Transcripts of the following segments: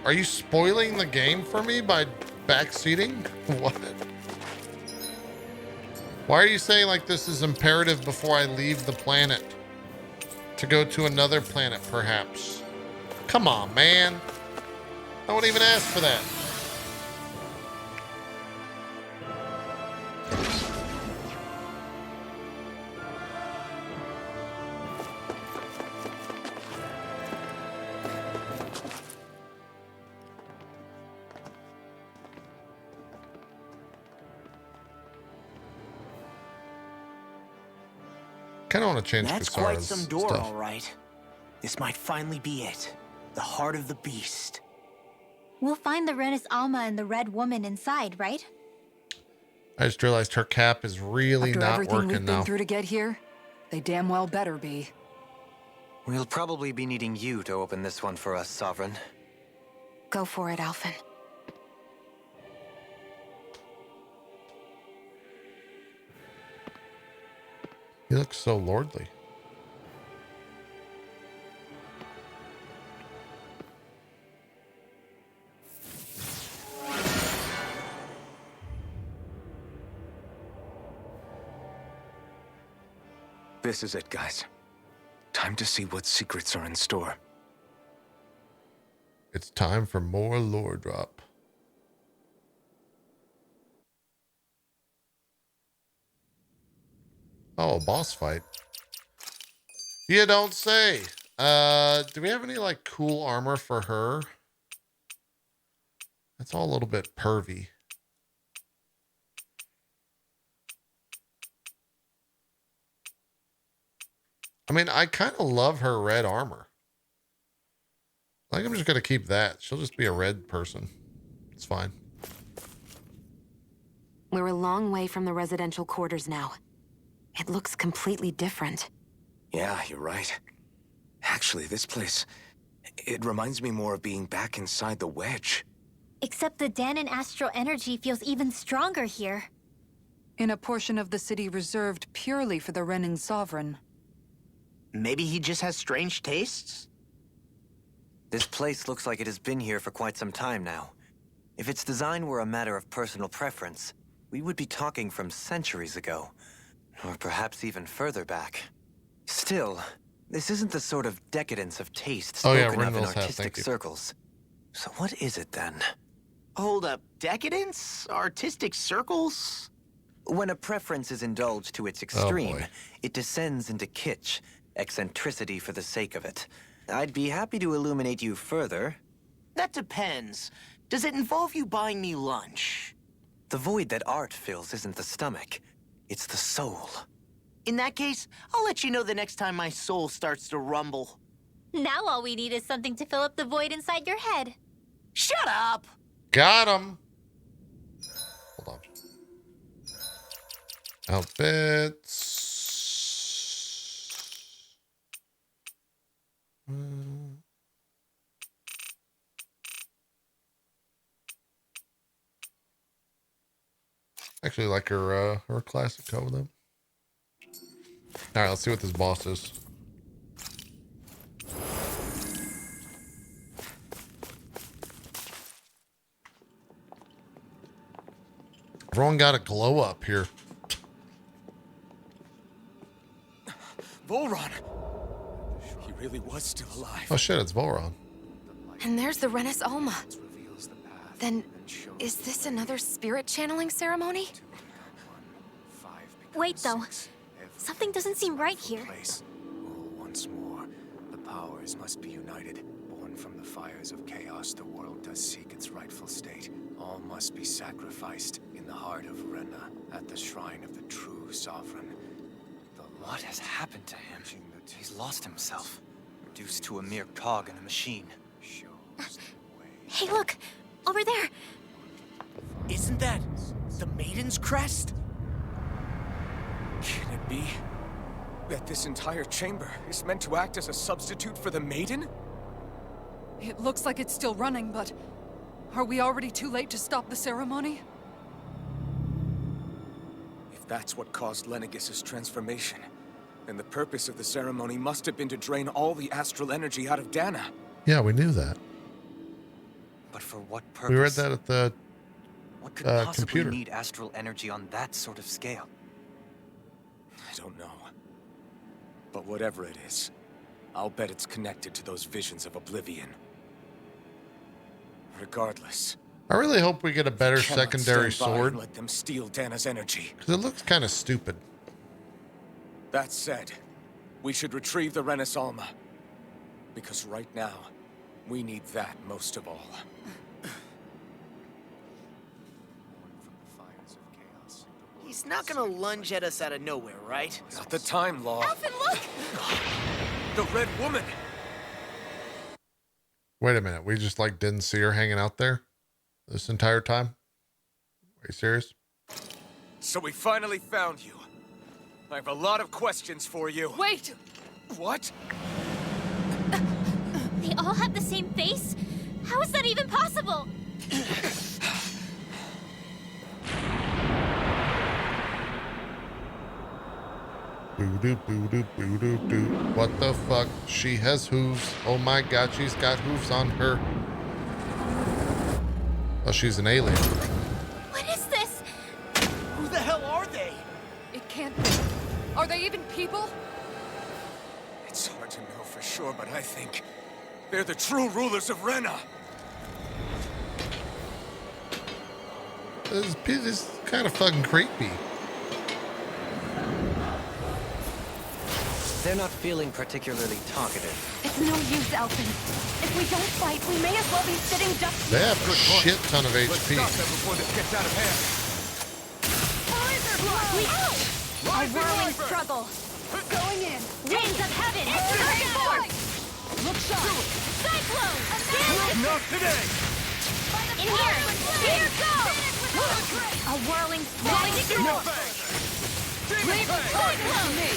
Are you spoiling the game for me by backseating? What? Why are you saying like this is imperative before I leave the planet? To go to another planet, perhaps. Come on, man. I wouldn't even ask for that. Kind of want to change That's Kusara's quite some door, stuff. all right. This might finally be it. The heart of the beast. We'll find the Renis Alma and the Red Woman inside, right? I just realized her cap is really After not everything working we've been now. through to get here, they damn well better be. We'll probably be needing you to open this one for us, Sovereign. Go for it, Alphen. He looks so lordly. This is it, guys. Time to see what secrets are in store. It's time for more lore drop. Oh, a boss fight. You don't say. Do we have any like cool armor for her? That's all a little bit pervy. I mean, I kind of love her red armor. I think I'm just going to keep that. She'll just be a red person. It's fine. We're a long way from the residential quarters now. It looks completely different. Yeah, you're right. Actually, this place, it reminds me more of being back inside the wedge. Except the Danon astral energy feels even stronger here. In a portion of the city reserved purely for the Renin Sovereign. Maybe he just has strange tastes? This place looks like it has been here for quite some time now. If its design were a matter of personal preference, we would be talking from centuries ago. Or perhaps even further back. Still, this isn't the sort of decadence of taste spoken of in Renville's hat, artistic thank you. circles. So what is it then? Hold up, decadence? Artistic circles? When a preference is indulged to its extreme, boy. it descends into kitsch, eccentricity for the sake of it. I'd be happy to illuminate you further. That depends. Does it involve you buying me lunch? The void that art fills isn't the stomach, it's the soul. In that case, I'll let you know the next time my soul starts to rumble. Now all we need is something to fill up the void inside your head. Shut up! Got him. Hold on. Outfits. Actually like her classic coat though. All right, let's see what this boss is. Everyone got a glow up here. Volron! He really was still alive. Oh shit, it's Volron. And there's the Renis Alma. Then, is this another spirit channeling ceremony? Wait, though. Something doesn't seem right here. Once more, the powers must be united. Born from the fires of chaos, the world does seek its rightful state. All must be sacrificed in the heart of Renna, at the shrine of the true sovereign. What has happened to him? He's lost himself, reduced to a mere cog in a machine. Hey, look! Over there! Isn't that the Maiden's crest? Can it be that this entire chamber is meant to act as a substitute for the Maiden? It looks like it's still running, but are we already too late to stop the ceremony? If that's what caused Lenegis' transformation, then the purpose of the ceremony must have been to drain all the astral energy out of Dana. Yeah, we knew that. But for what purpose? We read that at the What could possibly computer. need astral energy on that sort of scale? I don't know. But whatever it is, I'll bet it's connected to those visions of oblivion. Regardless, I really hope we get a better cannot secondary stand by sword, and let them steal Dana's energy. because it looks kind of stupid. That said, we should retrieve the Renaissance. Because right now, we need that most of all. He's not gonna lunge at us out of nowhere, right? Not the time, Law. Alvin, look! The Red Woman! Wait a minute. We just like didn't see her hanging out there this entire time? Are you serious? So we finally found you. I have a lot of questions for you. Wait! What? They all have the same face? How is that even possible? Boo-doo, boo-doo, boo-doo, doo. What the fuck? She has hooves. Oh my god, she's got hooves on her. Oh, she's an alien. What is this? Who the hell are they? It can't be. Are they even people? It's hard to know for sure, but I think they're the true rulers of Rena. This is kind of fucking creepy. They're not feeling particularly talkative. It's no use, Alvin. If we don't fight, we may as well be sitting ducks. They have a shit ton of Let's HP. stop them before this gets out of hand. A whirling struggle. Going in. Winds of heaven. Look sharp! Cyclone. Not today! In here. Here goes. A whirling storm. Leave the target to me!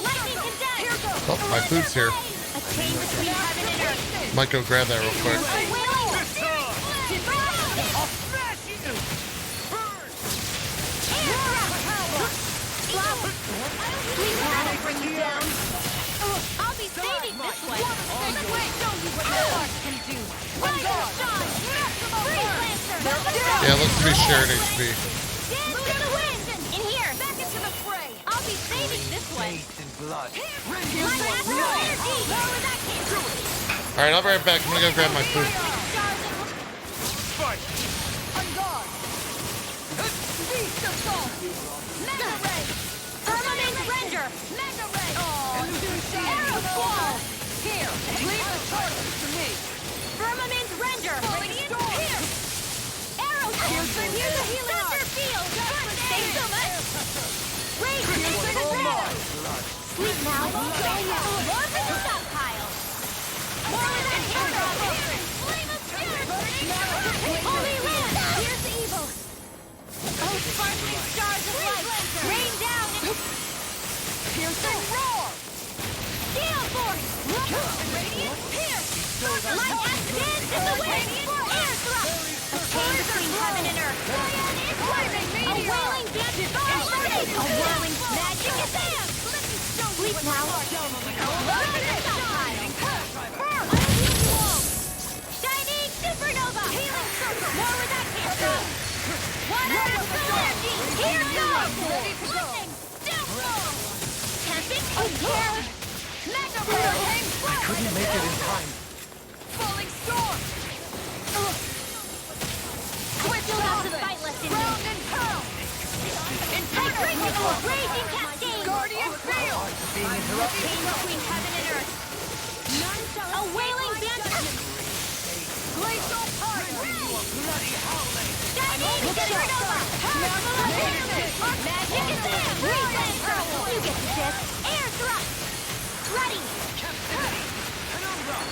Lightning condensed. Oh, my food's here. A chain between heaven and earth. Might go grab that real quick. A wailing. Please let me bring you down. I'll be saving this way. Wait, show you what my heart can do! Rider Sean. Freeze Lancer. Yeah, looks to be shared HP. Dance in the wind. In here. Back into the fray. I'll be saving this way. And blood. My astral energy. Lower that cancer. Alright, I'll be right back. I'm gonna go grab my food. Fight! On guard! Beast of salt! Mega ray. Firmament render. Mega ray. Arrow fall. Here, leave the target to me! Firmament render. Radiant Here. Arrow fall. Here's the healing art. Field. Thanks so much. Radiant render. Sleep now. Love the stockpile. More than hero. Flame of spirit. Holy land. Here's the evil. Oh, sparkling stars of light. Rain down and piercing roar. Gale force. Radiant pierce. My axe dance in the wind. Air thrust. A chain between heaven and earth. A wailing dance. A whirling magic is there. Sleep now. Love the stockpile. Shining supernova. Healing circle. More with that cancer. One astral energy. Here goes. Ready to go. Lightning. Downfall. Tempting. Here. Mega hurricane. I couldn't make it in time. Falling storm! Still have to fight left in me. Round and pound! Integrity. Raging cascade. Guardian field! A chain between heaven and earth. A wailing banter. Glacial fire! Shining supernova. Magic is there. Freeze Lancer. You get this. Air thrust. Ready.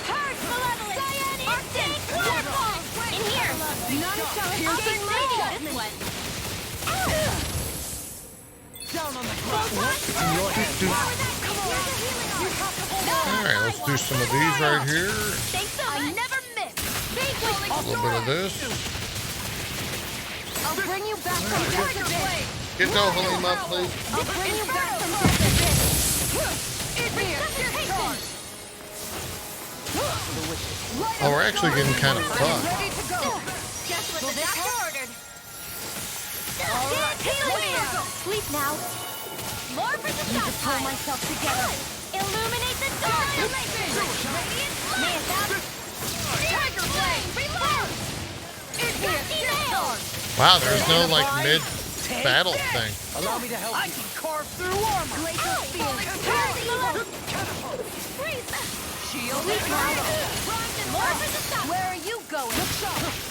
Purge malevolence. Arctic waterfall. In here. None shall I'll be saving this one. Down on the ground! Alright, let's do some of these right here. Thanks so much. I never miss. A little bit of this. I'll bring you back from Dark Abyss. Get no Halima, please. I'll bring you back from Dark Abyss. IdmeJP charge! Oh, we're actually getting kind of fucked. Ready to go. Just what the doctor ordered. Sleep now. More for the stockpile. Pull myself together. Illuminate the dark. Radiant Tiger Blade. Reload. Wow, there's no like mid battle thing. Allow me to help. I can carve through armor. Glacial Shield. More for the stockpile. Where are you going?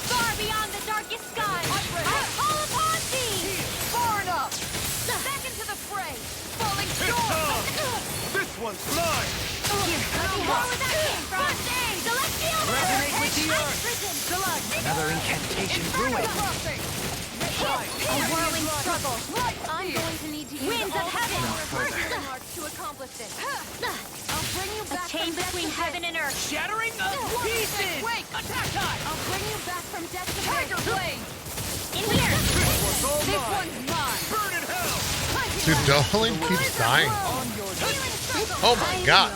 Far beyond the darkest sky. I call upon thee. Far enough. Back into the fray. Falling storm. This one's mine! Where was that came from? Celestial Resonate with the earth. prison. Another incantation through it. A whirling struggle. I'm going to need to use Winds of heaven. marks to accomplish this. I'll bring you back. A chain between heaven and earth. Shattering of pieces. Wait, attack time. I'll bring you back from death to Tiger Blade. In here. This one's mine. Burn in hell! Dude, Darling keeps dying. Oh my god.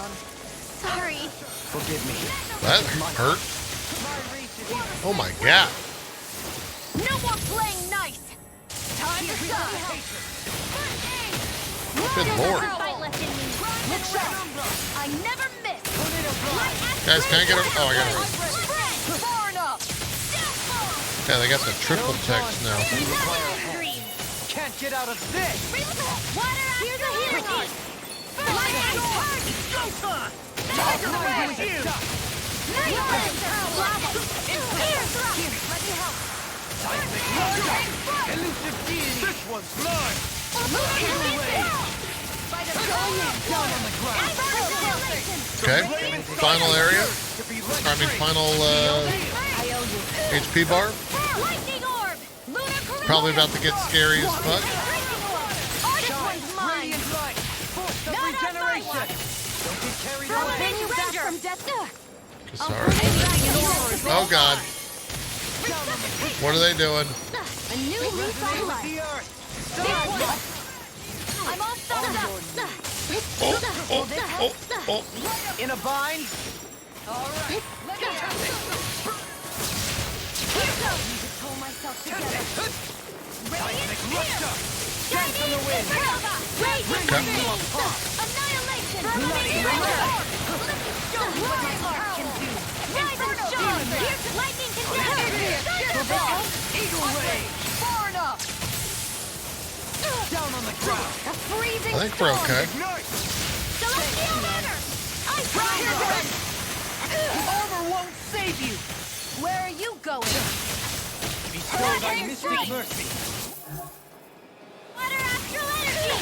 Sorry. Forgive me. That hurt. Oh my god. No more playing nice. Time to stop. Good lord. Fight left in me. Look sharp. I never miss. Guys, can I get a... Oh, I got it. Far enough. Yeah, they got the triple text now. Can't get out of this. Here's a healing art. Go time. Tiger Blade. Here. Let me help. Elusive deity. This one's mine! Down on the ground. Okay. Final area. I mean, final HP bar. Lightning orb. Lunar corruption. Probably about to get scary as fuck. This one's mine. Radiant light. Force of Not on my regeneration. watch. Don't get carried I'll away. bring you back from death. Kasara. Oh god. What are they doing? A new leaf on life. The earth. I'm all thumbs up. Oh. In a bind. All right. Let me have it. Here goes. Pull myself together. Radiant spear. Dance on the wind. Radiant Okay. annihilation. Show me what my art can do. Rise and shine. Here's lightning container. Eagle ray. Far enough. Down on the ground. A freezing I think we're storm. okay. Ignite! Celestial banner. Ice rider. Armor won't save you. Where are you going? Bestow thy mystic mercy. Water astral energy.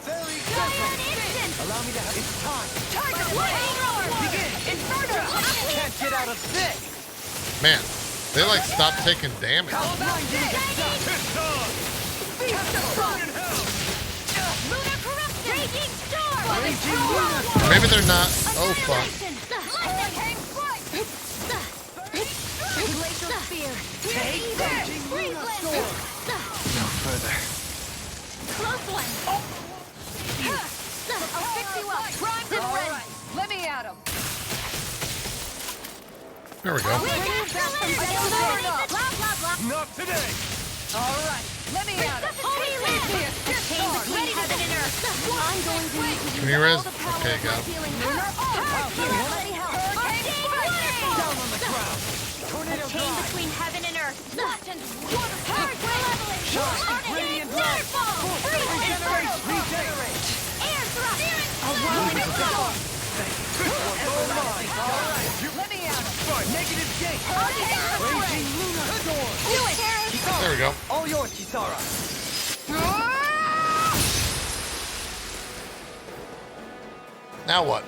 Very Fire careful. an instant. Allow me to have it's time. Tiger Blade. Begin. Inferno. Can't get out of this. Man, they like stopped taking damage. It's on! Burn in hell! Lunar corruption. Raging storm. Raging lunar. Maybe they're not. Oh fuck. Lightning strike. Glacial spear. Take raging lunar sword. No further. Close one. I'll fix you up. Primed and All ready. right. Let me at him. There we go. Blah, blah, blah. Not today! All right. Let me at him. Holy land. Chain between heaven and earth. I'm going to need to Can you use res? all the power Okay, of got my it. healing lunar arm. Let me help. Hurricane Down on the ground. Tornado Chain drive. between heaven and earth. And water power leveling. Radiant light. Waterfall. Regenerate. Regenerate. Air thrust. A whirling storm. Let me at him. Negative gate. Raging Raging lunar storm. Do it. There we go. All yours, Kisara. Now what?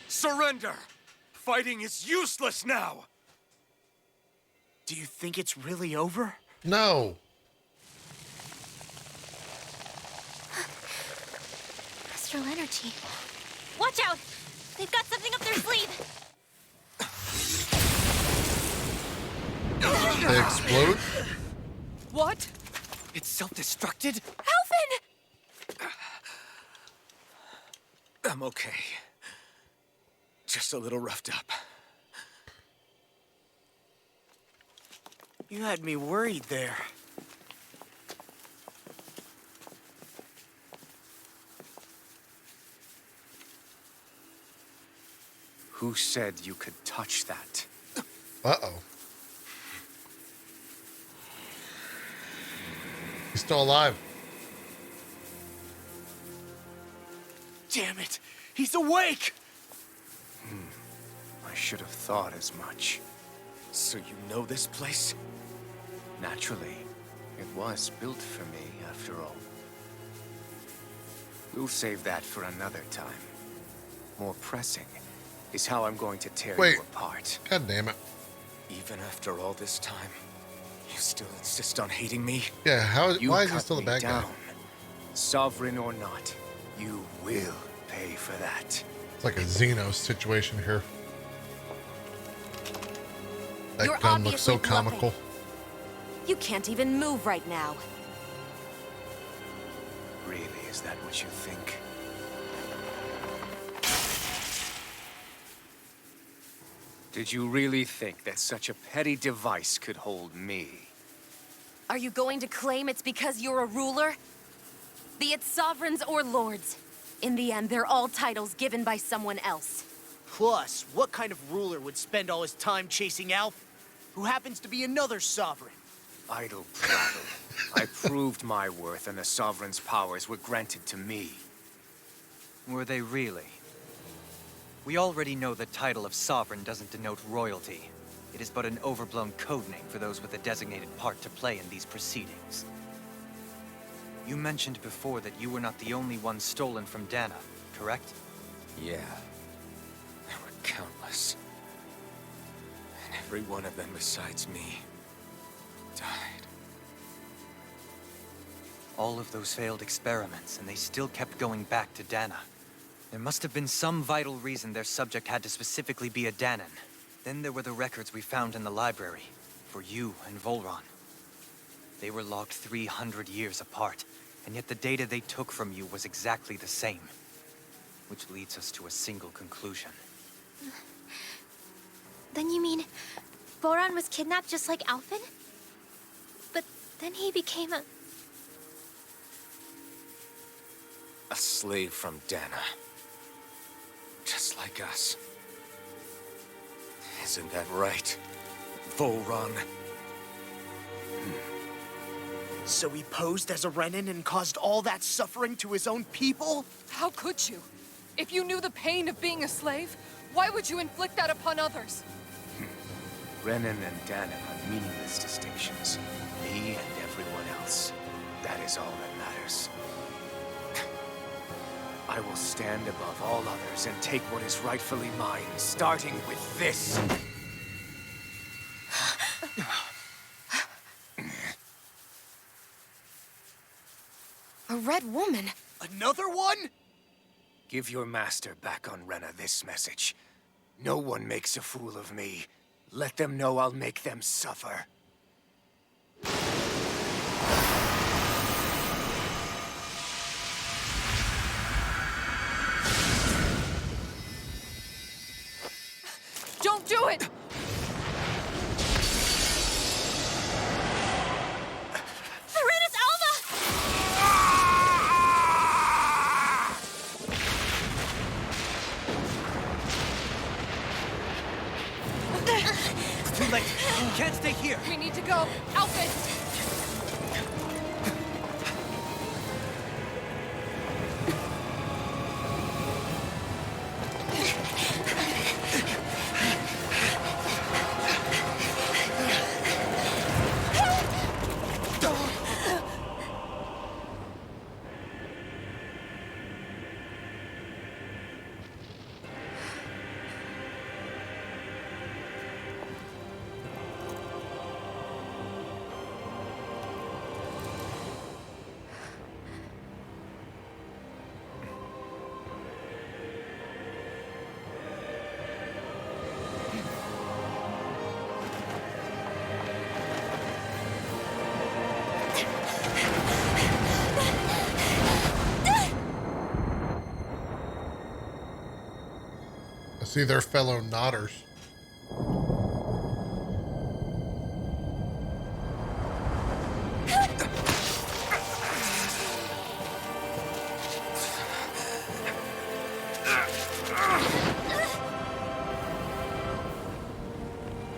Surrender! Fighting is useless now! Do you think it's really over? No. Astral energy. Watch out! They've got something up their sleeve. They explode. What? It's self-destructed? Alvin! I'm okay. Just a little roughed up. You had me worried there. Who said you could touch that? Uh-oh. He's still alive. Damn it! He's awake! I should have thought as much. So you know this place? Naturally, it was built for me, after all. We'll save that for another time. More pressing is how I'm going to tear Wait. you apart. God damn it. Even after all this time, you still insist on hating me? Yeah, You why is he cut still the me bad down. guy? Sovereign or not, you will pay for that. It's like a Xenos situation here. That You're gun looks so obviously bluffing. comical. You can't even move right now. Really, is that what you think? Did you really think that such a petty device could hold me? Are you going to claim it's because you're a ruler? Be it sovereigns or lords. In the end, they're all titles given by someone else. Plus, what kind of ruler would spend all his time chasing Alf, who happens to be another sovereign? Idle prattle. I proved my worth and the Sovereign's powers were granted to me. Were they really? We already know the title of Sovereign doesn't denote royalty. It is but an overblown codename for those with a designated part to play in these proceedings. You mentioned before that you were not the only one stolen from Dana, correct? Yeah. There were countless. And every one of them besides me died. All of those failed experiments, and they still kept going back to Dana. There must have been some vital reason their subject had to specifically be a Danan. Then there were the records we found in the library, for you and Volron. They were logged 300 years apart, and yet the data they took from you was exactly the same. Which leads us to a single conclusion. Then you mean Boron was kidnapped just like Alphen? But then he became a... A slave from Dana. Just like us. Isn't that right, Volron? So he posed as a Renin and caused all that suffering to his own people? How could you? If you knew the pain of being a slave, why would you inflict that upon others? Renan and Danan are meaningless distinctions. Me and everyone else. That is all that matters. I will stand above all others and take what is rightfully mine, starting with this. A red woman? Another one? Give your master back on Rena this message. No one makes a fool of me. Let them know I'll make them suffer. Don't do it! Serenus Alma! Too late! You can't stay here! We need to go. Alphen! See their fellow Nodders.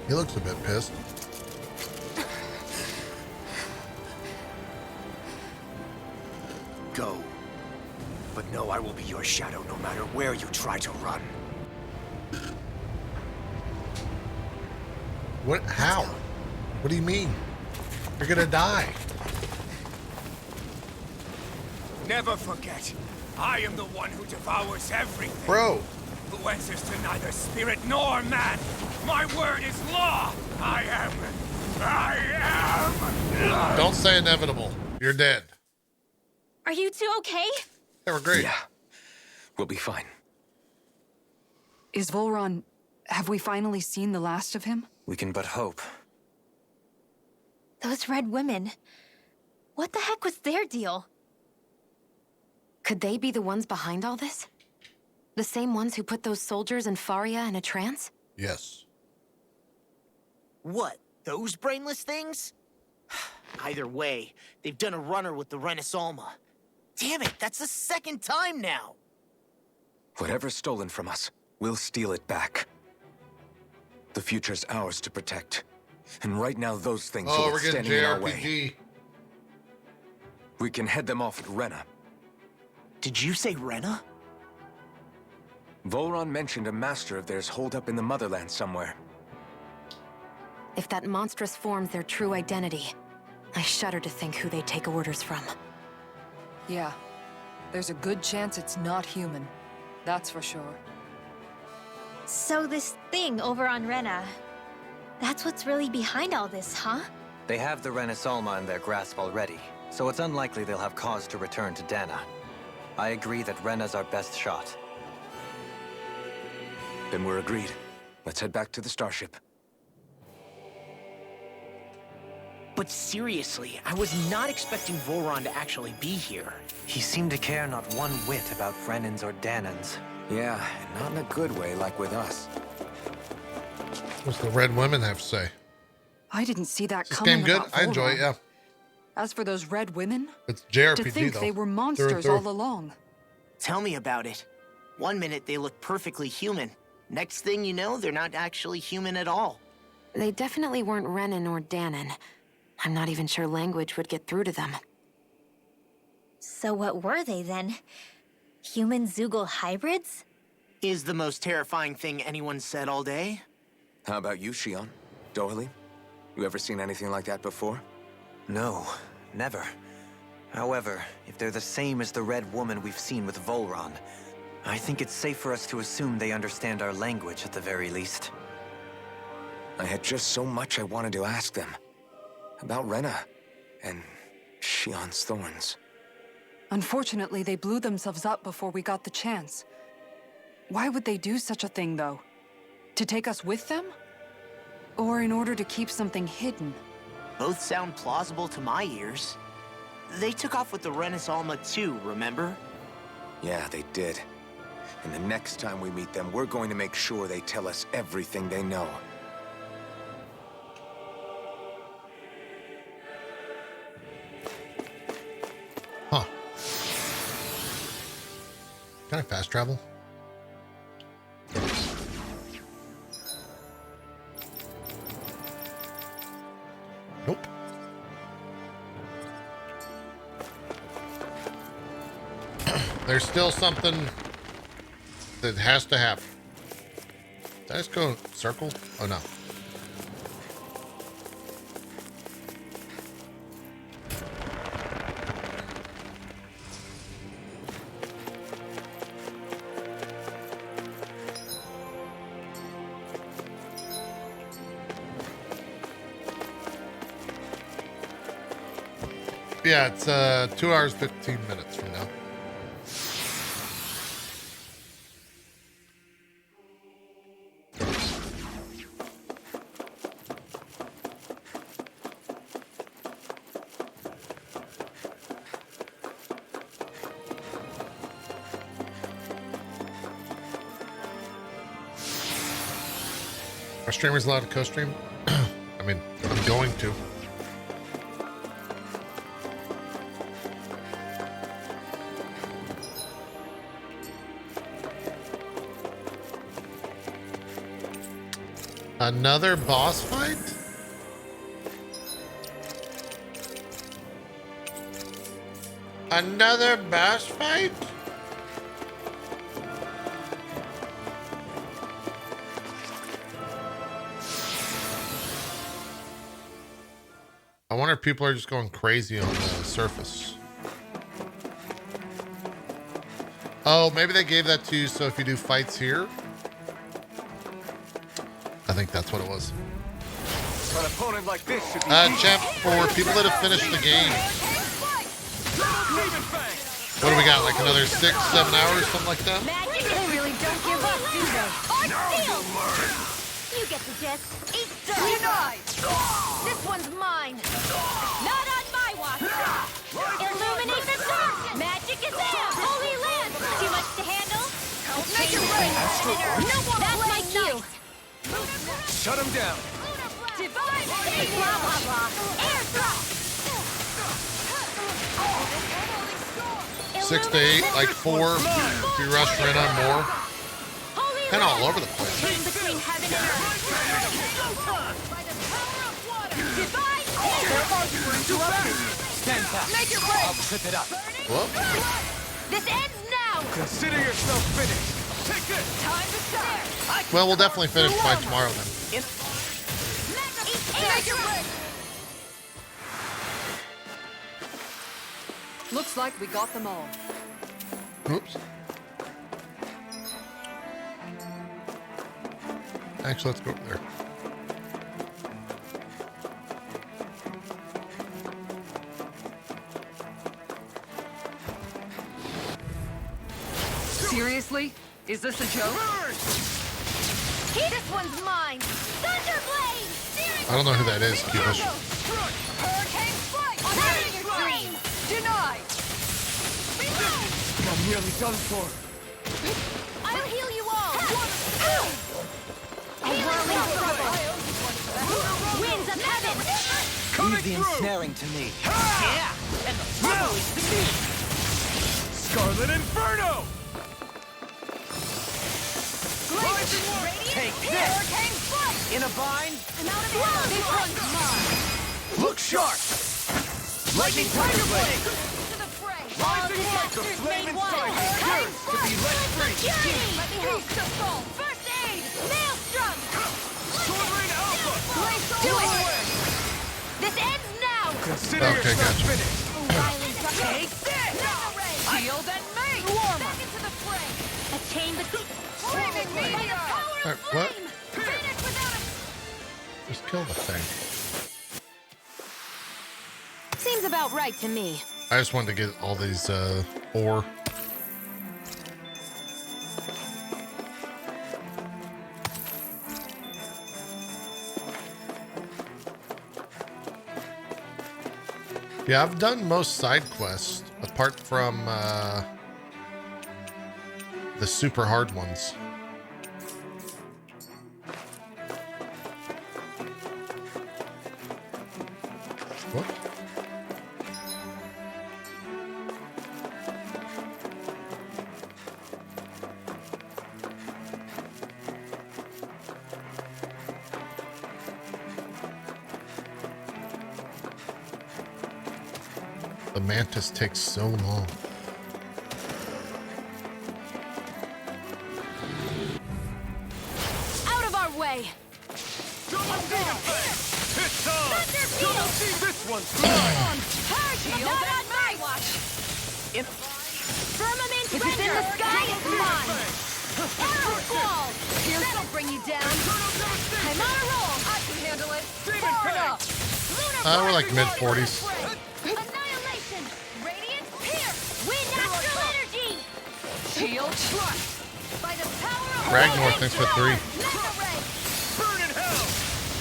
He looks a bit pissed. Go. But know I will be your shadow no matter where you try to run. What? How? What do you mean? You're gonna die. Never forget, I am the one who devours everything. Bro. Who answers to neither spirit nor man. My word is law. I am. Don't say inevitable. You're dead. Are you two okay? They were great. Yeah, we'll be fine. Is Volron... Have we finally seen the last of him? We can but hope. Those red women. What the heck was their deal? Could they be the ones behind all this? The same ones who put those soldiers in Faria in a trance? Yes. What? Those brainless things? Either way, they've done a runner with the Renis Alma. Damn it, that's the second time now! Whatever's stolen from us, we'll steal it back. The future's ours to protect. And right now, those things Oh, are we're getting standing in our way. JRPG. We can head them off at Rena. Did you say Rena? Volron mentioned a master of theirs holed up in the motherland somewhere. If that monstrous form's their true identity, I shudder to think who they take orders from. Yeah. There's a good chance it's not human. That's for sure. So this thing over on Rena, that's what's really behind all this, huh? They have the Renis Alma in their grasp already, so it's unlikely they'll have cause to return to Dana. I agree that Rena's our best shot. Then we're agreed. Let's head back to the starship. But seriously, I was not expecting Volron to actually be here. He seemed to care not one whit about Frennans or Danans. Yeah, and not in a good way like with us. What's the red women have to say? I didn't see that This coming game good? about I enjoy it, Volron. yeah. As for those red women, It's JRPG to think though. they were Through and monsters through. all along. Tell me about it. One minute they look perfectly human. Next thing you know, they're not actually human at all. They definitely weren't Renan or Danan. I'm not even sure language would get through to them. So what were they then? Human Zoogle hybrids? Is the most terrifying thing anyone said all day. How about you, Shion? Doily? You ever seen anything like that before? No, never. However, if they're the same as the red woman we've seen with Volron, I think it's safe for us to assume they understand our language at the very least. I had just so much I wanted to ask them. About Rena and Shion's thorns. Unfortunately, they blew themselves up before we got the chance. Why would they do such a thing, though? To take us with them? Or in order to keep something hidden? Both sound plausible to my ears. They took off with the Renis Alma too, remember? Yeah, they did. And the next time we meet them, we're going to make sure they tell us everything they know. Huh. Can I fast travel? Nope. There's still something that has to happen. Did I just go circle? Oh no. Yeah, it's 2 hours, 15 minutes from now. Are streamers allowed to co-stream? I mean, I'm going to. Another boss fight? Another boss fight? I wonder if people are just going crazy on the surface. Oh, maybe they gave that to you so if you do fights here. I think that's what it was. An opponent like this should be Chat for people that have finished the game. What do we got? Like another 6, 7 hours, something like that? They really don't give up, do they? You get the gist. Eat denied. This one's mine. Not on my watch. Illuminate the dark. Magic is there. Holy land. Too much to handle. Make it rain. No more. That's my cue. Shut him down. Divine. Blah blah blah. Airdrop. 6 to 8, like 4. If you rush Rena more. Kind of all over the place. Between heaven and earth. By the power of water. Divine. Stand back. Make it rain. I'll trip it up. Whoop. This ends now. Consider yourself finished. Take this. Time to start. Well, we'll definitely finish by tomorrow then. Make it rain. Looks like we got them all. Oops. Actually, let's go over there. Seriously? Is this a joke? This one's mine. Thunderblade. I don't know who that is, Cubish. Hurricane strike. Hurricane extreme. Denied. I'm nearly done for. I'll heal you all. A whirling trouble. Winds of heaven. Leave the ensnaring to me. Yeah, and the trouble is to me. Scarlet Inferno! Take this. Hurricane strike. In a bind. I'm out of ammo. This one's mine. Look sharp! Lightning Thunderblade! To the fray. Rising like the flame inside you yearns to be let free! Let me help. First aid. Maelstrom. Sword Rain Alpha! Do it. This ends now. Consider Okay, yourself gotcha. finished! Take this. Shield and make. Back into the fray. A chain between. Flaming meteor. Alright, what? Finish without a. Just kill the thing. Seems about right to me. I just wanted to get all these ore. Yeah, I've done most side quests apart from the super hard ones. What? The mantis takes so long. Out of our way. Double Demon Fang! It's on! Thunder Double field. see this one's mine! Shield not on my watch. Firmament If it's in the sky, it's mine. Arrow squall. That'll bring you down. I'm on a roll. I can handle it. Demon Fang! We're like mid 40s. Annihilation. Radiant pierce. Wind astral energy. Shield. By the power of Ragnar thanks for 3. Mega ray. Burn in hell!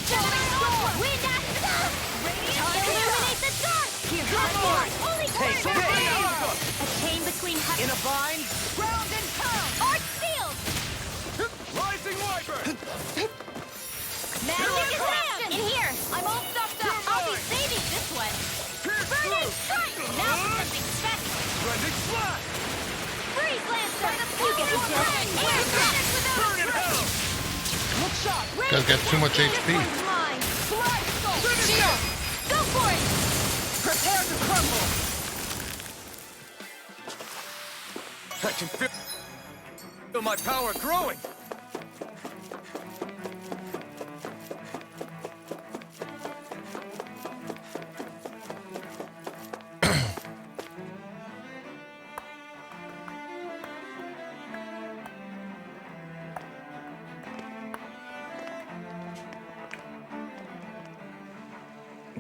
Killing storm. Wind astral. Radiant illuminate the dark. Here, holy Take curse. this. A chain between In a bind. ground and pound. Arch field. Rising Wyvern! I'm all stocked up. I'll be saving this one. Burning strike! Now for something special. Blending slash! Freeze Lancer! You get the gist. Air Granite without a trace. Look sharp. Guys got too much HP. Line. Slide Soul. Shield. Go for it. Prepare to crumble. I can feel my power growing.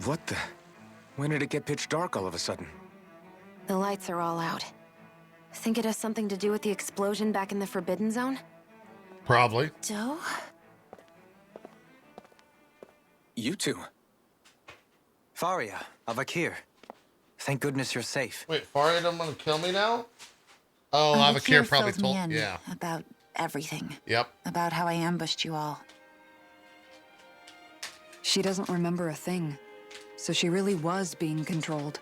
What the? When did it get pitch dark all of a sudden? The lights are all out. Think it has something to do with the explosion back in the Forbidden Zone? Probably. Joe? You two. Faria, Avakir. Thank goodness you're safe. Wait, Faria don't want to kill me now? Oh, Avakir probably told. Yeah. About everything. Yep. About how I ambushed you all. She doesn't remember a thing, so she really was being controlled.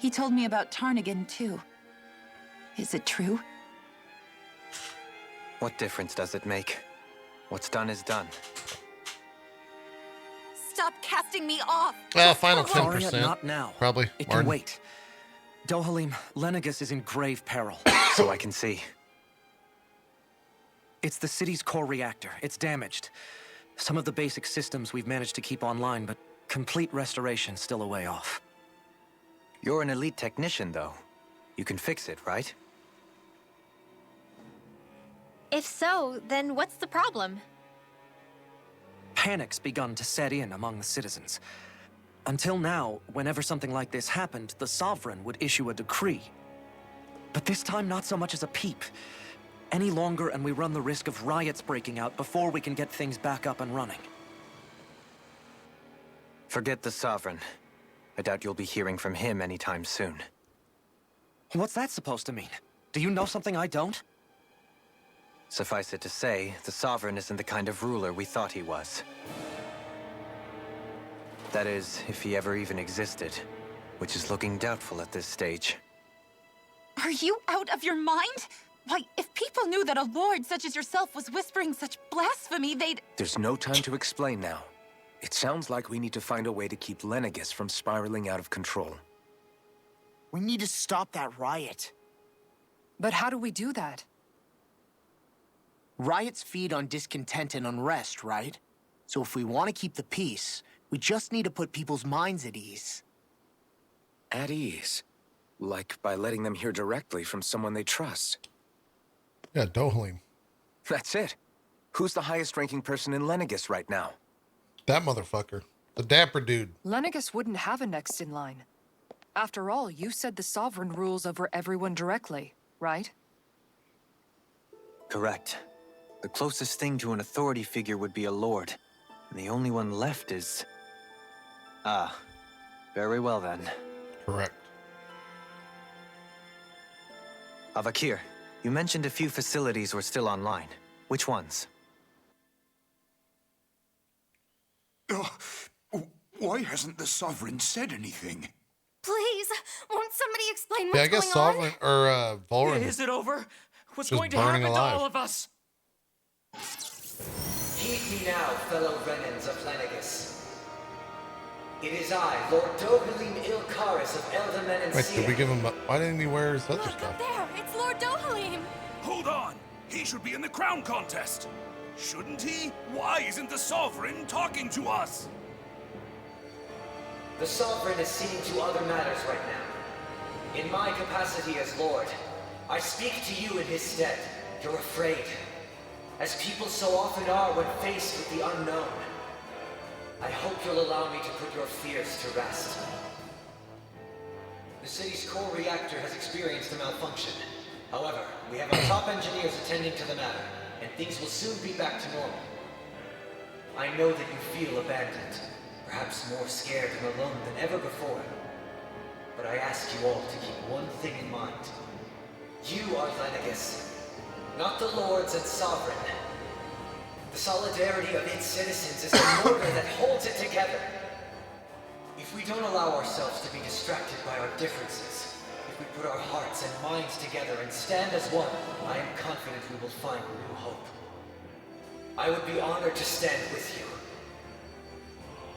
He told me about Tarnigan, too. Is it true? What difference does it make? What's done is done. Stop casting me off. Well, final Faria, 10%. not now. Probably. It Martin. can wait. Dohalim, Lenegus is in grave peril. So I can see. It's the city's core reactor. It's damaged. Some of the basic systems we've managed to keep online, but complete restoration still a way off. You're an elite technician, though. You can fix it, right? If so, then what's the problem? Panic's begun to set in among the citizens. Until now, whenever something like this happened, the Sovereign would issue a decree. But this time, not so much as a peep. Any longer, and we run the risk of riots breaking out before we can get things back up and running. Forget the Sovereign. I doubt you'll be hearing from him anytime soon. What's that supposed to mean? Do you know something I don't? Suffice it to say, the Sovereign isn't the kind of ruler we thought he was. That is, if he ever even existed, which is looking doubtful at this stage. Are you out of your mind? Why, if people knew that a lord such as yourself was whispering such blasphemy, they'd... There's no time to explain now. It sounds like we need to find a way to keep Lenegus from spiraling out of control. We need to stop that riot. But how do we do that? Riots feed on discontent and unrest, right? So if we want to keep the peace, we just need to put people's minds at ease. At ease? Like by letting them hear directly from someone they trust. Yeah, Dohalim. That's it. Who's the highest-ranking person in Lenegus right now? That motherfucker. The dapper dude. Lenegus wouldn't have a next in line. After all, you said the Sovereign rules over everyone directly, right? Correct. The closest thing to an authority figure would be a lord. And the only one left is... Ah. Very well then. Correct. Avakir, you mentioned a few facilities were still online. Which ones? Why hasn't the Sovereign said anything? Please, won't somebody explain what's Yeah, I guess going Sovereign or Volrin Is it over? What's just going to burning happen to alive. all of us? Heed me now, fellow Renans of Lenegus. It is I, Lord Dohalim Ilkaris of Eldaman and Wait, did we give him... Why didn't he wear his other Look stuff? up there! It's Lord Dohalim! Hold on! He should be in the crown contest! Shouldn't he? Why isn't the Sovereign talking to us? The Sovereign is seeing to other matters right now. In my capacity as Lord, I speak to you in his stead. You're afraid, as people so often are when faced with the unknown. I hope you'll allow me to put your fears to rest. The city's core reactor has experienced a malfunction. However, we have our top engineers attending to the matter, and things will soon be back to normal. I know that you feel abandoned, perhaps more scared and alone than ever before. But I ask you all to keep one thing in mind. You are Lenegus, not the Lords and Sovereign. The solidarity of its citizens is the mortar that holds it together. If we don't allow ourselves to be distracted by our differences, if we put our hearts and minds together and stand as one, I am confident we will find new hope. I would be honored to stand with you.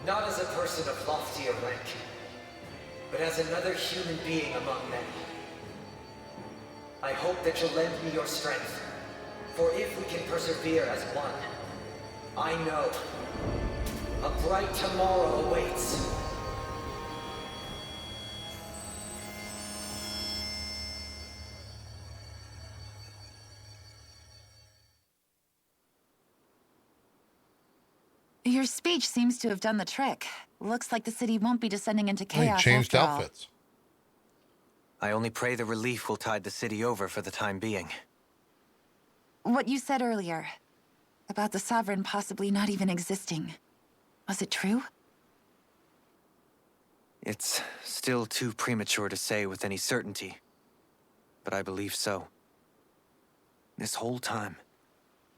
Not as a person of loftier rank, but as another human being among many. I hope that you'll lend me your strength, for if we can persevere as one, I know a bright tomorrow awaits. Your speech seems to have done the trick. Looks like the city won't be descending into Oh, he chaos changed after all. outfits. I only pray the relief will tide the city over for the time being. What you said earlier, about the Sovereign possibly not even existing, was it true? It's still too premature to say with any certainty, but I believe so. This whole time,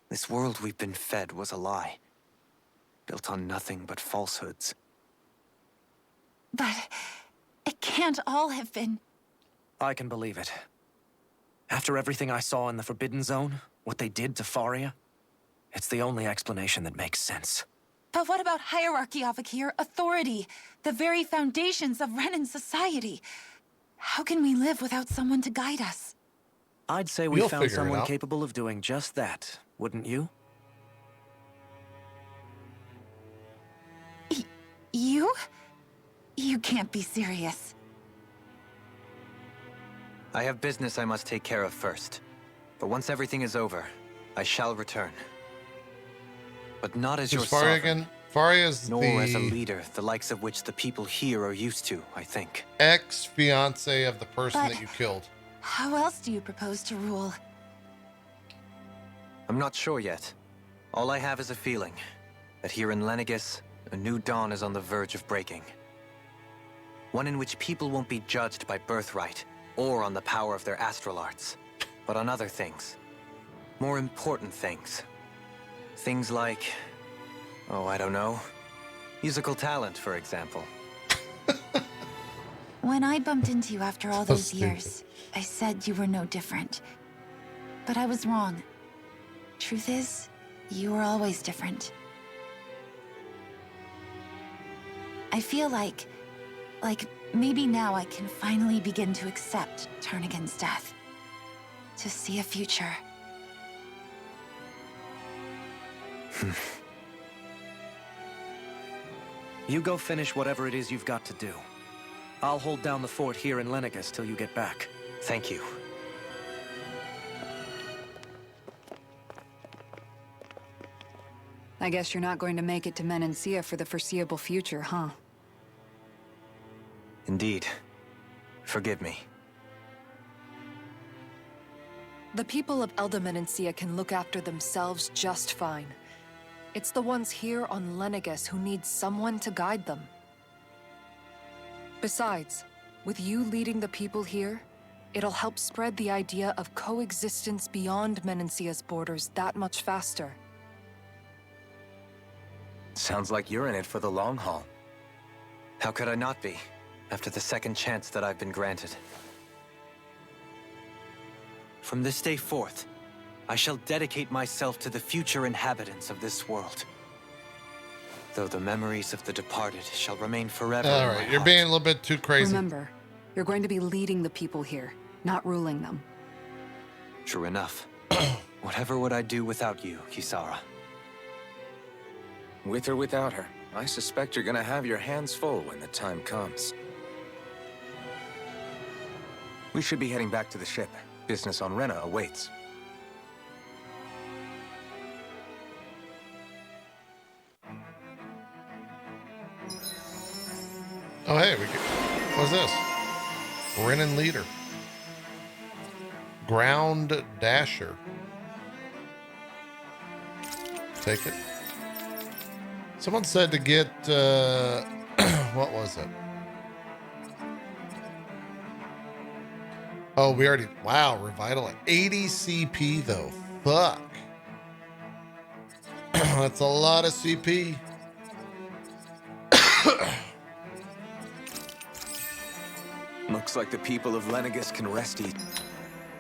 this world we've been fed was a lie, built on nothing but falsehoods. But it can't all have been... I can believe it. After everything I saw in the Forbidden Zone, what they did to Faria, it's the only explanation that makes sense. But what about hierarchy, Avakir? Authority? The very foundations of Renan society? How can we live without someone to guide us? I'd say we You'll found figure it someone out. capable of doing just that, wouldn't you? You? You can't be serious. I have business I must take care of first. But once everything is over, I shall return. But not as your Who's Faria sovereign, again? Faria is nor as a the leader, the likes of which the people here are used to, I think. ex-fiance of the person But- that you killed. How else do you propose to rule? I'm not sure yet. All I have is a feeling that here in Lenegis, a new dawn is on the verge of breaking. One in which people won't be judged by birthright or on the power of their astral arts, but on other things. More important things. Things like, oh, I don't know, musical talent, for example. When I bumped into you after all So those stupid. years, I said you were no different. But I was wrong. Truth is, you were always different. I feel like maybe now I can finally begin to accept Turnagain's death. To see a future. You go finish whatever it is you've got to do. I'll hold down the fort here in Lenegis till you get back. Thank you. I guess you're not going to make it to Menancia for the foreseeable future, huh? Indeed. Forgive me. The people of Elda Menancia can look after themselves just fine. It's the ones here on Lenegis who need someone to guide them. Besides, with you leading the people here, it'll help spread the idea of coexistence beyond Menancia's borders that much faster. Sounds like you're in it for the long haul. How could I not be, after the second chance that I've been granted? From this day forth, I shall dedicate myself to the future inhabitants of this world. Though the memories of the departed shall remain forever All in right, my you're heart. being a little bit too crazy. Remember, you're going to be leading the people here, not ruling them. True enough. Whatever would I do without you, Kisara? With or without her, I suspect you're gonna have your hands full when the time comes. We should be heading back to the ship. Business on Rena awaits. Oh, hey, what's this? Renan Leader. Ground Dasher. Take it. Someone said to get, what was it? Oh, we already, wow, Revitalize. 80 CP though, fuck. That's a lot of CP. Looks like the people of Lenegus can rest easy.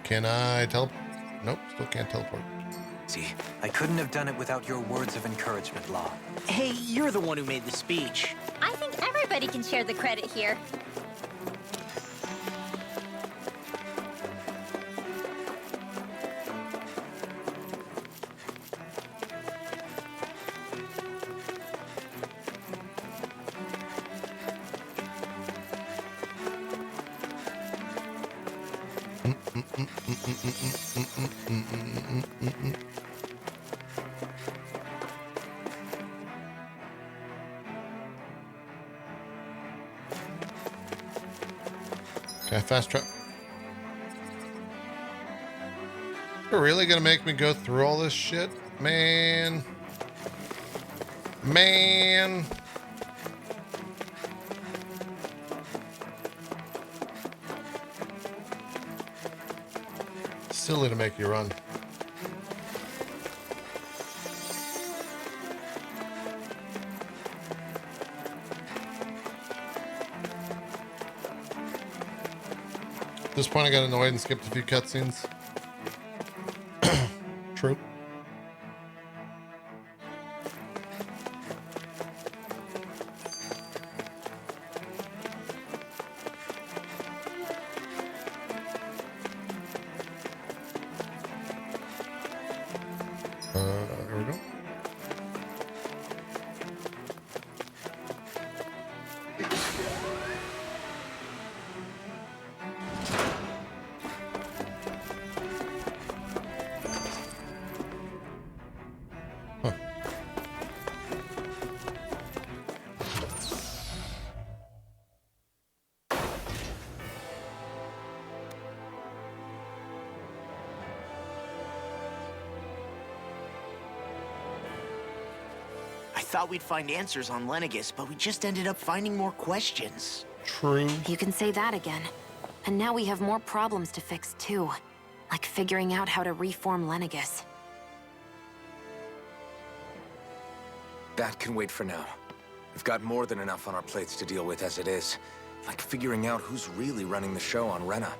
Can I teleport? Nope, still can't teleport. See, I couldn't have done it without your words of encouragement, Law. Hey, you're the one who made the speech. I think everybody can share the credit here. Okay, fast track. You're really gonna make me go through all this shit? Man. Man. Silly to make you run. At this point, I got annoyed and skipped a few cutscenes. True. Here we go. I thought we'd find answers on Lenegus, but we just ended up finding more questions. True. You can say that again. And now we have more problems to fix, too. Like figuring out how to reform Lenegus. That can wait for now. We've got more than enough on our plates to deal with as it is. Like figuring out who's really running the show on Rena.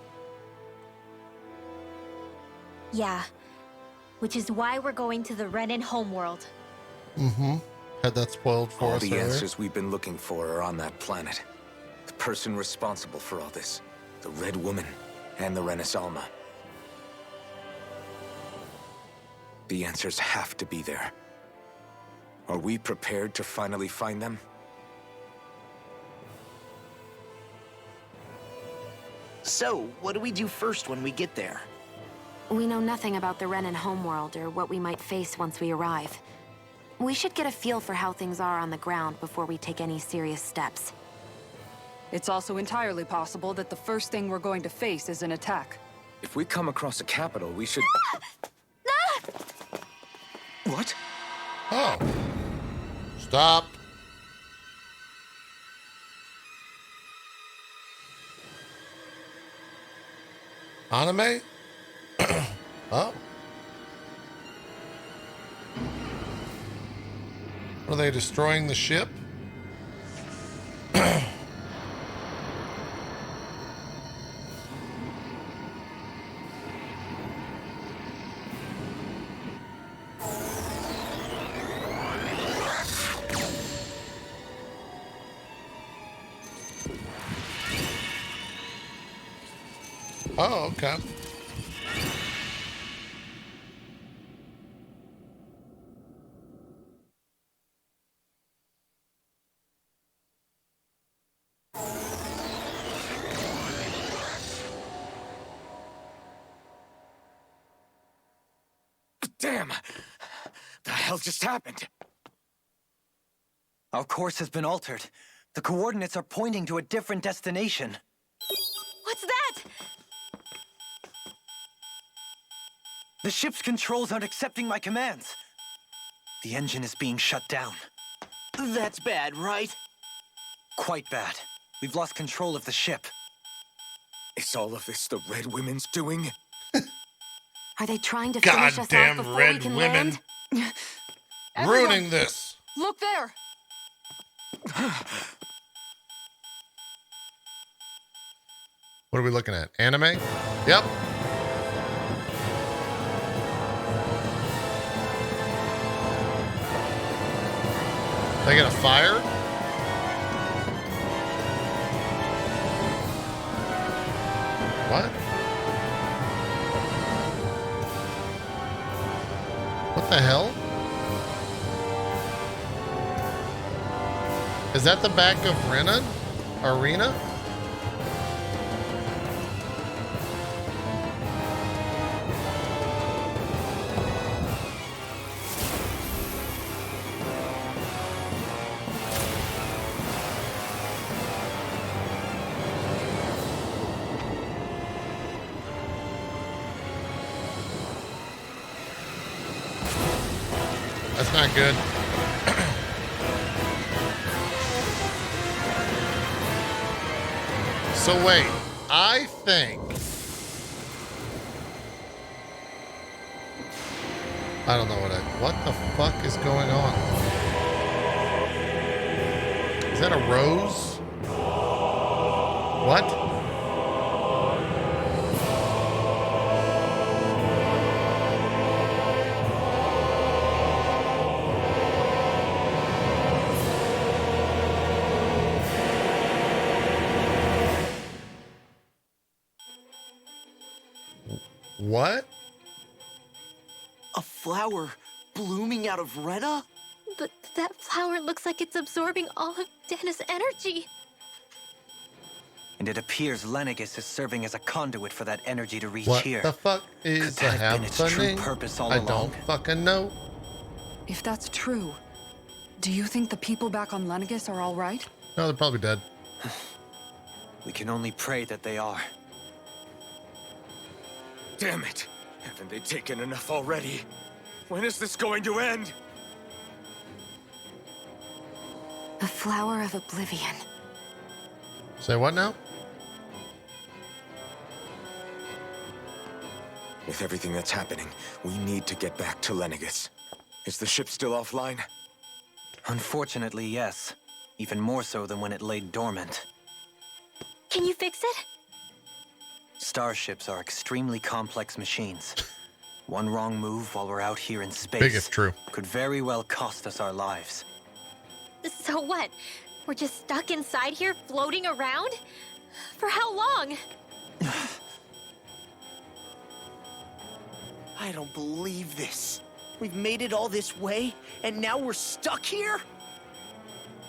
Yeah. Which is why we're going to the Renan homeworld. Mm-hmm. Had that spoiled for All us the earlier. answers we've been looking for are on that planet. The person responsible for all this. The Red Woman and the Renaissance. The answers have to be there. Are we prepared to finally find them? So, what do we do first when we get there? We know nothing about the Renan homeworld or what we might face once we arrive. We should get a feel for how things are on the ground before we take any serious steps. It's also entirely possible that the first thing we're going to face is an attack. If we come across a capital, we should... What? Oh. Stop. Anime? Oh. Are they destroying the ship? Oh, okay. Damn! The hell just happened? Our course has been altered. The coordinates are pointing to a different destination. What's that? The ship's controls aren't accepting my commands. The engine is being shut down. That's bad, right? Quite bad. We've lost control of the ship. Is all of this the Red Women's doing? Are they trying to finish us off Goddamn before Red we can Women. land? Ruining this. Look there! What are we looking at? Anime? Yep. They got a fire? What? What the hell? Is that the back of Rena? Arena? That's not good. So wait, I think... I don't know what the fuck is going on? Is that a rose? What? What? A flower blooming out of Rena? But that flower looks like it's absorbing all of Dana's energy. And it appears Lenegis is serving as a conduit for that energy to reach What here. the fuck is Could that have been its true happening? purpose all I along? don't fucking know. If that's true, do you think the people back on Lenegis are all right? No, they're probably dead. We can only pray that they are. Damn it! Haven't they taken enough already? When is this going to end? The Flower of Oblivion. Say what now? With everything that's happening, we need to get back to Lenegis. Is the ship still offline? Unfortunately, yes. Even more so than when it lay dormant. Can you fix it? Starships are extremely complex machines. One wrong move while we're out here in space Big if true. could very well cost us our lives. So what? We're just stuck inside here, floating around? For how long? I don't believe this. We've made it all this way, and now we're stuck here?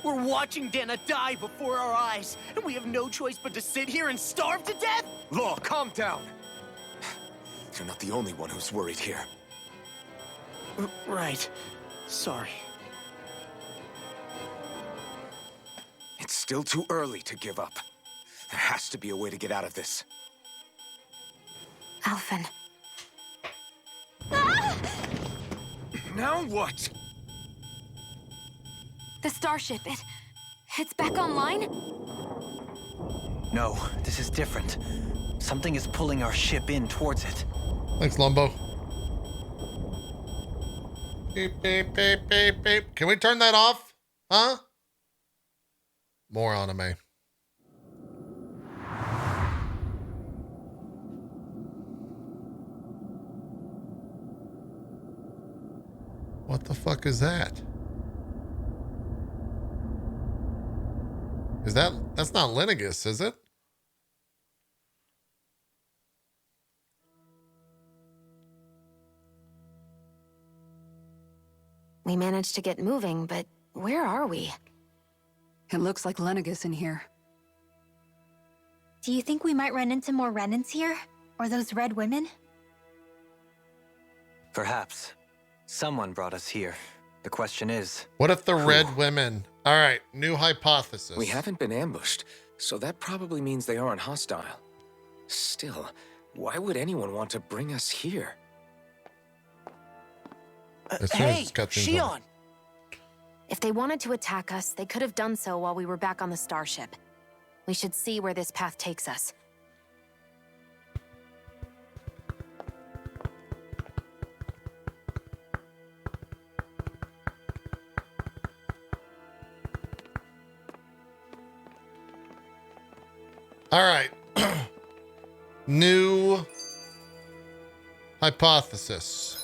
We're watching Dana die before our eyes, and we have no choice but to sit here and starve to death? Law, calm down! You're not the only one who's worried here. Right. Sorry. It's still too early to give up. There has to be a way to get out of this. Alphen. Now what? The starship, it's back online? No, this is different. Something is pulling our ship in towards it. Thanks, Lumbo. Beep, beep, beep, beep, beep. Can we turn that off? Huh? More anime. What the fuck is that? That's not Lenegis, is it? We managed to get moving, but where are we? It looks like Lenegis in here. Do you think we might run into more Renans here? Or those red women? Perhaps. Someone brought us here. The question is... What if the red women... All right, new hypothesis. We haven't been ambushed, so that probably means they aren't hostile. Still, why would anyone want to bring us here? As soon as Hey, it's cutscene's over. Shion! If they wanted to attack us, they could have done so while we were back on the starship. We should see where this path takes us. All right. New hypothesis.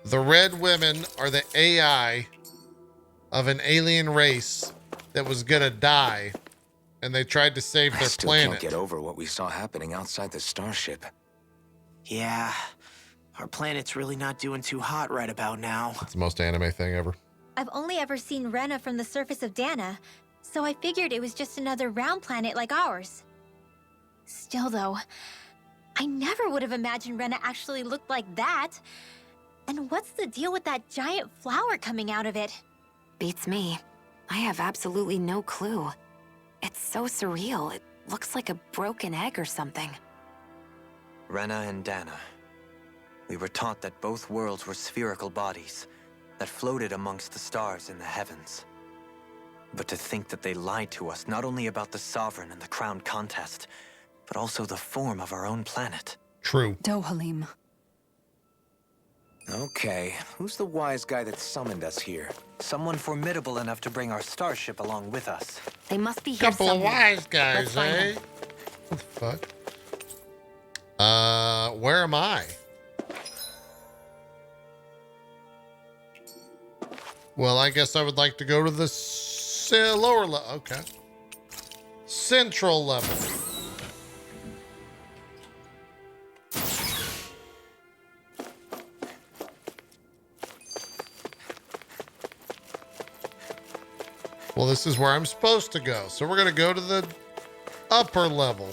The red women are the AI of an alien race that was gonna die, and they tried to save I their still planet. can't get over what we saw happening outside the starship. Yeah, our planet's really not doing too hot right about now. It's the most anime thing ever. I've only ever seen Rena from the surface of Dana, so I figured it was just another round planet like ours. Still though, I never would have imagined Rena actually looked like that. And what's the deal with that giant flower coming out of it? Beats me. I have absolutely no clue. It's so surreal. It looks like a broken egg or something. Rena and Dana. We were taught that both worlds were spherical bodies that floated amongst the stars in the heavens. But to think that they lied to us not only about the Sovereign and the Crown contest, but also the form of our own planet. True. Dohalim. Okay, who's the wise guy that summoned us here? Someone formidable enough to bring our starship along with us. They must be here Couple of somewhere. wise guys, Let's find eh? them. What the fuck? Where am I? Well, I guess I would like to go to the lower level. Okay. Central level. Well, this is where I'm supposed to go. So we're going to go to the upper level.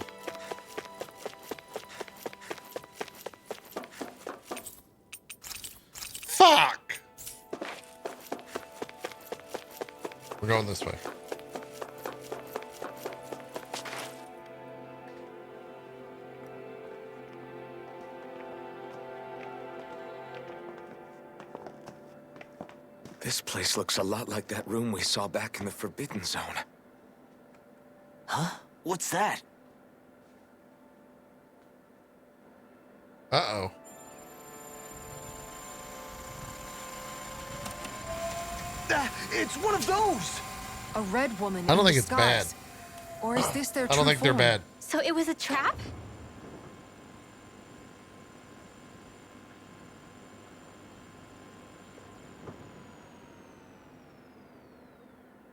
Fuck! We're going this way. This place looks a lot like that room we saw back in the Forbidden Zone. Huh? What's that? Uh-oh. It's one of those! A red woman I don't in think it's bad. disguise. Or is this their I don't true think they're form? bad. So it was a trap?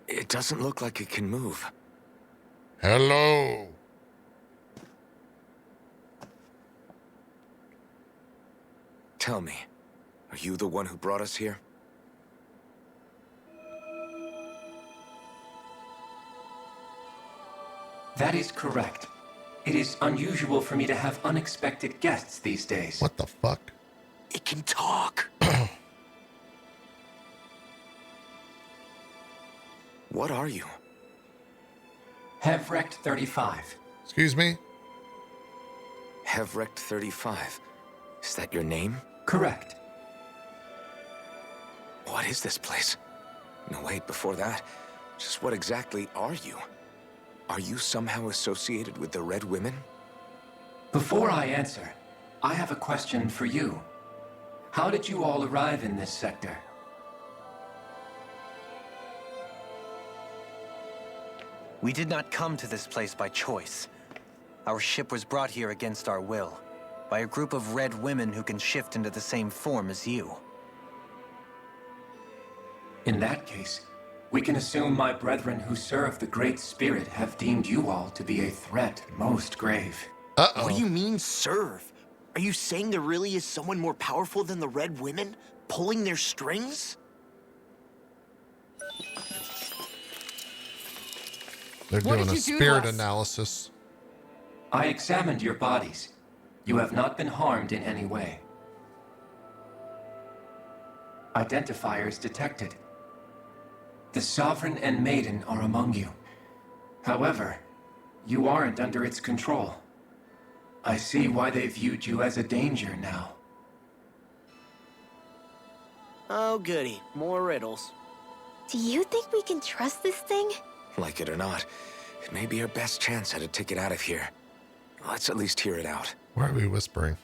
It doesn't look like it can move. Hello. Tell me, are you the one who brought us here? That is correct. It is unusual for me to have unexpected guests these days. What the fuck? It can talk. What are you? Hevrect 35. Excuse me? Hevrect 35. Is that your name? Correct. What is this place? No, wait, before that, just what exactly are you? Are you somehow associated with the Red Women? Before I answer, I have a question for you. How did you all arrive in this sector? We did not come to this place by choice. Our ship was brought here against our will, by a group of red women who can shift into the same form as you. In that case, we can assume my brethren who serve the Great Spirit have deemed you all to be a threat most grave. Uh-oh. What do you mean, serve? Are you saying there really is someone more powerful than the Red Women, pulling their strings? They're What doing did a you do to spirit us? analysis. I examined your bodies. You have not been harmed in any way. Identifiers detected. The Sovereign and Maiden are among you. However, you aren't under its control. I see why they viewed you as a danger now. Oh, goody. More riddles. Do you think we can trust this thing? Like it or not, it may be our best chance at a ticket out of here. Let's at least hear it out. Why are we whispering?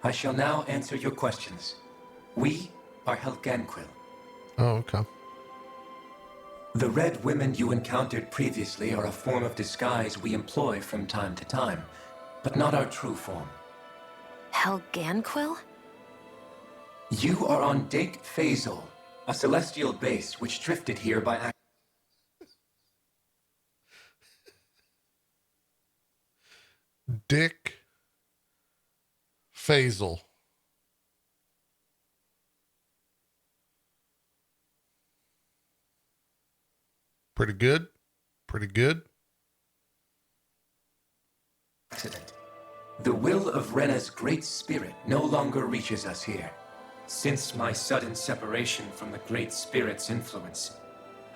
I shall now answer your questions. We are Helganquil, Oh, okay. The red women you encountered previously are a form of disguise we employ from time to time, but not our true form. Helganquil? You are on Dake Phasol, a celestial base which drifted here by accident. Dick Phasol. Pretty good. Pretty good. The will of Rena's great spirit no longer reaches us here. Since my sudden separation from the Great Spirit's influence,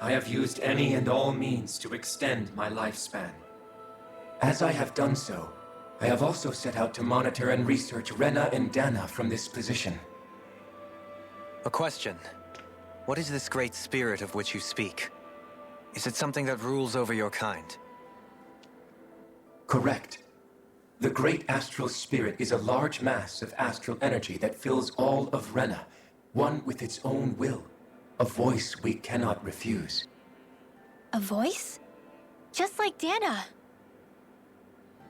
I have used any and all means to extend my lifespan. As I have done so, I have also set out to monitor and research Rena and Dana from this position. A question. What is this Great Spirit of which you speak? Is it something that rules over your kind? Correct. The Great Astral Spirit is a large mass of astral energy that fills all of Rena, one with its own will, a voice we cannot refuse. A voice? Just like Dana.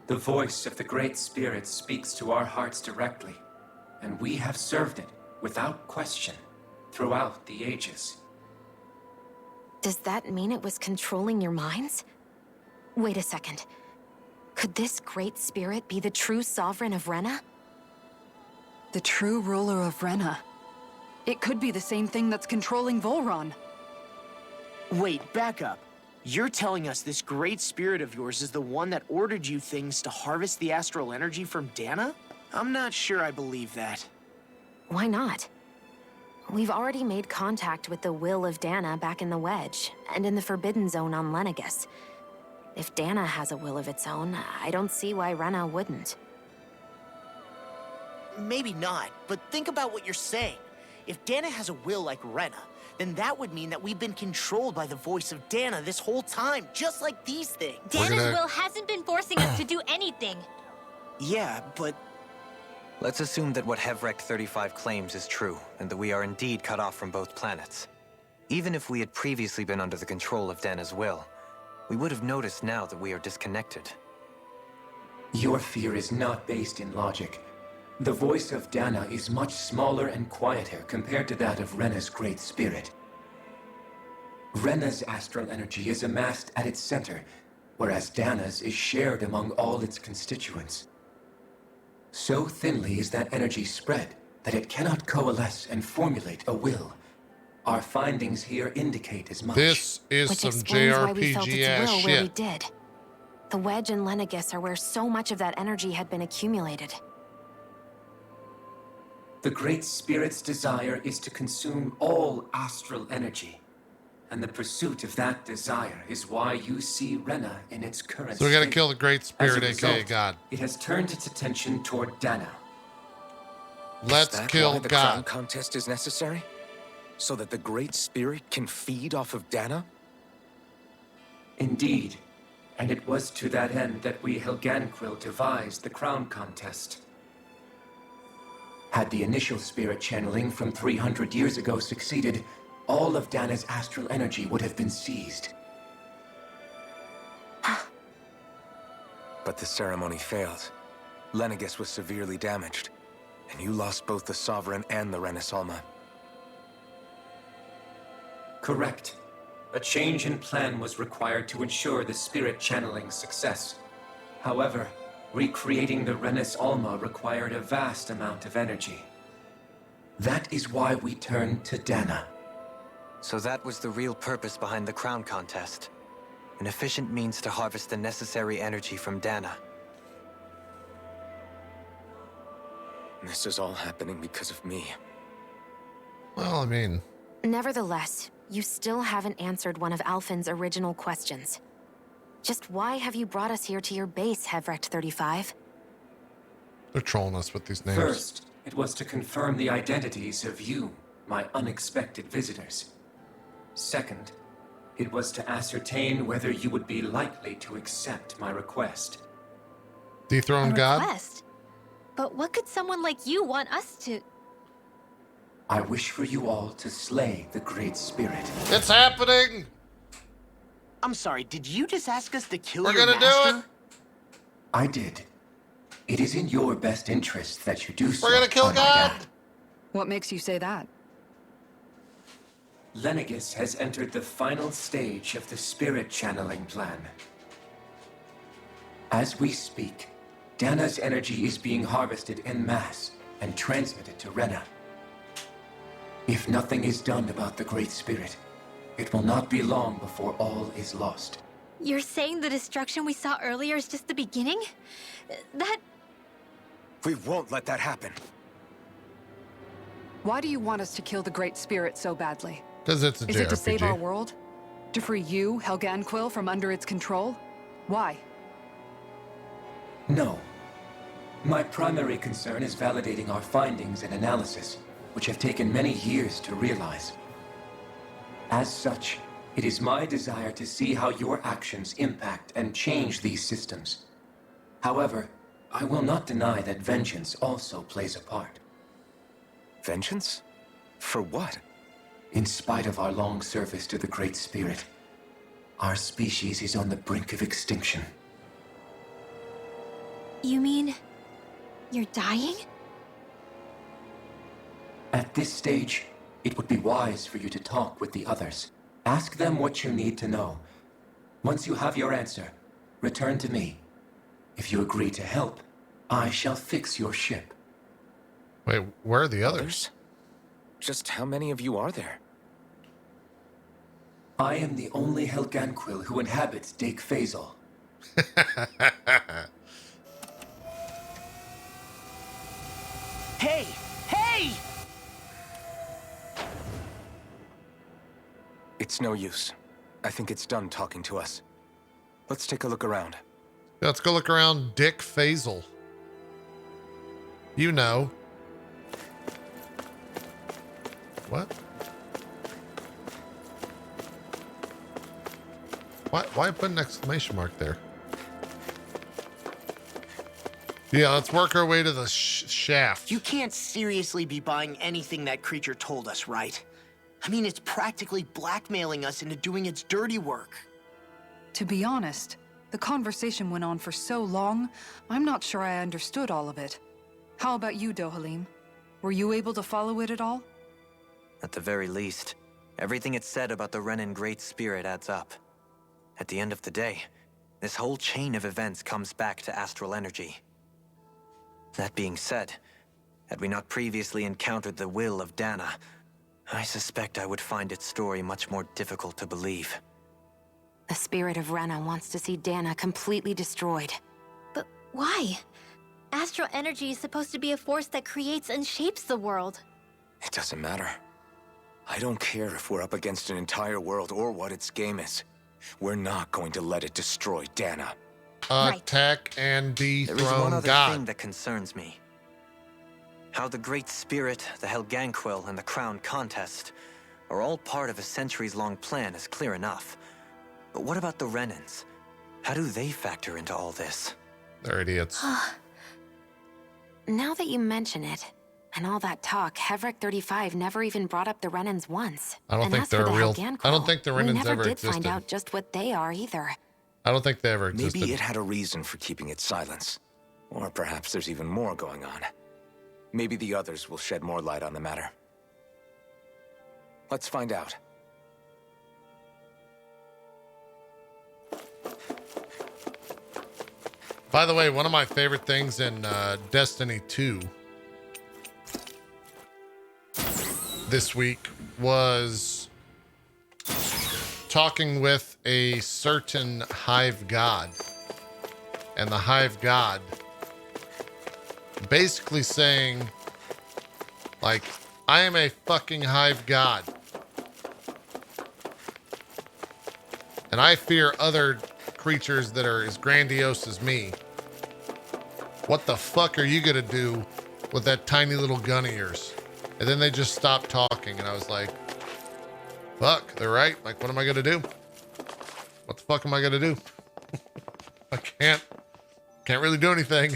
The voice of the Great Spirit speaks to our hearts directly, and we have served it, without question, throughout the ages. Does that mean it was controlling your minds? Wait a second. Could this Great Spirit be the true sovereign of Rena? The true ruler of Rena. It could be the same thing that's controlling Volron. Wait, back up. You're telling us this great spirit of yours is the one that ordered you things to harvest the astral energy from Dana? I'm not sure I believe that. Why not? We've already made contact with the will of Dana back in the Wedge, and in the Forbidden Zone on Lenegus. If Dana has a will of its own, I don't see why Rena wouldn't. Maybe not, but think about what you're saying. If Dana has a will like Rena, then that would mean that we've been controlled by the voice of Dana this whole time, just like these things. Dana's will hasn't been forcing us to do anything. Yeah, but... Let's assume that what Hevrek 35 claims is true, and that we are indeed cut off from both planets. Even if we had previously been under the control of Dana's will, we would have noticed now that we are disconnected. Your fear is not based in logic. The voice of Dana is much smaller and quieter compared to that of Rena's Great Spirit. Rena's astral energy is amassed at its center, whereas Dana's is shared among all its constituents. So thinly is that energy spread that it cannot coalesce and formulate a will. Our findings here indicate as much. This is Which some explains why we felt JRPG its ass will where we shit. did. The Wedge and Lenegus are where so much of that energy had been accumulated. The Great Spirit's desire is to consume all astral energy. And the pursuit of that desire is why you see Rena in its current So we gotta state. kill the Great Spirit, As a aka result, God. It has turned its attention toward Dana. Let's Is that kill why the crown God. contest is necessary? So that the Great Spirit can feed off of Dana? Indeed. And it was to that end that we Helganquil devised the crown contest. Had the initial spirit channeling from 300 years ago succeeded, all of Dana's astral energy would have been seized. But the ceremony failed. Lenegus was severely damaged, and you lost both the Sovereign and the Renasolma. Correct. A change in plan was required to ensure the spirit channeling's success. However, recreating the Renis Alma required a vast amount of energy. That is why we turned to Dana. So that was the real purpose behind the crown contest. An efficient means to harvest the necessary energy from Dana. This is all happening because of me. Well, I mean, Nevertheless, you still haven't answered one of Alphen's original questions. Just why have you brought us here to your base, Hevrek 35? they're trolling us with these names. First, it was to confirm the identities of you, my unexpected visitors. Second, it was to ascertain whether you would be likely to accept my request. Dethrone God? Request? But what could someone like you want us to... I wish for you all to slay the Great Spirit. It's happening! I'm sorry, did you just ask us to kill We're your gonna master? do it! I did. It is in your best interest that you do so. We're gonna kill I might God! add. What makes you say that? Lenegis has entered the final stage of the spirit channeling plan. As we speak, Dana's energy is being harvested en masse and transmitted to Rena. If nothing is done about the Great Spirit, it will not be long before all is lost. You're saying the destruction we saw earlier is just the beginning? That... We won't let that happen. Why do you want us to kill the Great Spirit so badly? Because it's a JRPG. Is it to save our world? To free you, Helganquil, from under its control? Why? No. My primary concern is validating our findings and analysis, which have taken many years to realize. As such, it is my desire to see how your actions impact and change these systems. However, I will not deny that vengeance also plays a part. Vengeance? For what? In spite of our long service to the Great Spirit, our species is on the brink of extinction. You mean... you're dying? At this stage, it would be wise for you to talk with the others. Ask them what you need to know. Once you have your answer, return to me. If you agree to help, I shall fix your ship. Wait, where are the others? Just how many of you are there? I am the only Helganquil who inhabits Dake Faisal. Hey! Hey! It's no use. I think it's done talking to us. Let's take a look around. Let's go look around Dick Faisal. You know. What? Why put an exclamation mark there? Yeah, let's work our way to the shaft. You can't seriously be buying anything that creature told us, right? I mean, it's practically blackmailing us into doing its dirty work. To be honest, the conversation went on for so long, I'm not sure I understood all of it. How about you, Dohalim? Were you able to follow it at all? At the very least, everything it said about the Renan Great Spirit adds up. At the end of the day, this whole chain of events comes back to astral energy. That being said, had we not previously encountered the will of Dana, I suspect I would find its story much more difficult to believe. The spirit of Rena wants to see Dana completely destroyed. But why? Astral energy is supposed to be a force that creates and shapes the world. It doesn't matter. I don't care if we're up against an entire world or what its game is. We're not going to let it destroy Dana. Attack and There is one dethrone other God. thing that concerns me. How the Great Spirit, the Helganquil, and the Crown Contest are all part of a centuries-long plan is clear enough. But what about the Renans? How do they factor into all this? They're idiots. Now that you mention it, and all that talk, Hevric 35 never even brought up the Renans once. I don't And think as for they're the real. Helganquil, I don't think the we Renans never ever did existed. find out just what they are either. I don't think they ever existed. Maybe it had a reason for keeping its silence. Or perhaps there's even more going on. Maybe the others will shed more light on the matter. Let's find out. By the way, one of my favorite things in Destiny 2 this week was talking with a certain hive god. And the hive god basically saying, like, I am a fucking hive god. And I fear other creatures that are as grandiose as me. What the fuck are you gonna do with that tiny little gun of yours? And then they just stopped talking, and I was like, fuck, they're right. Like, what am I gonna do? What the fuck am I gonna do? I can't really do anything.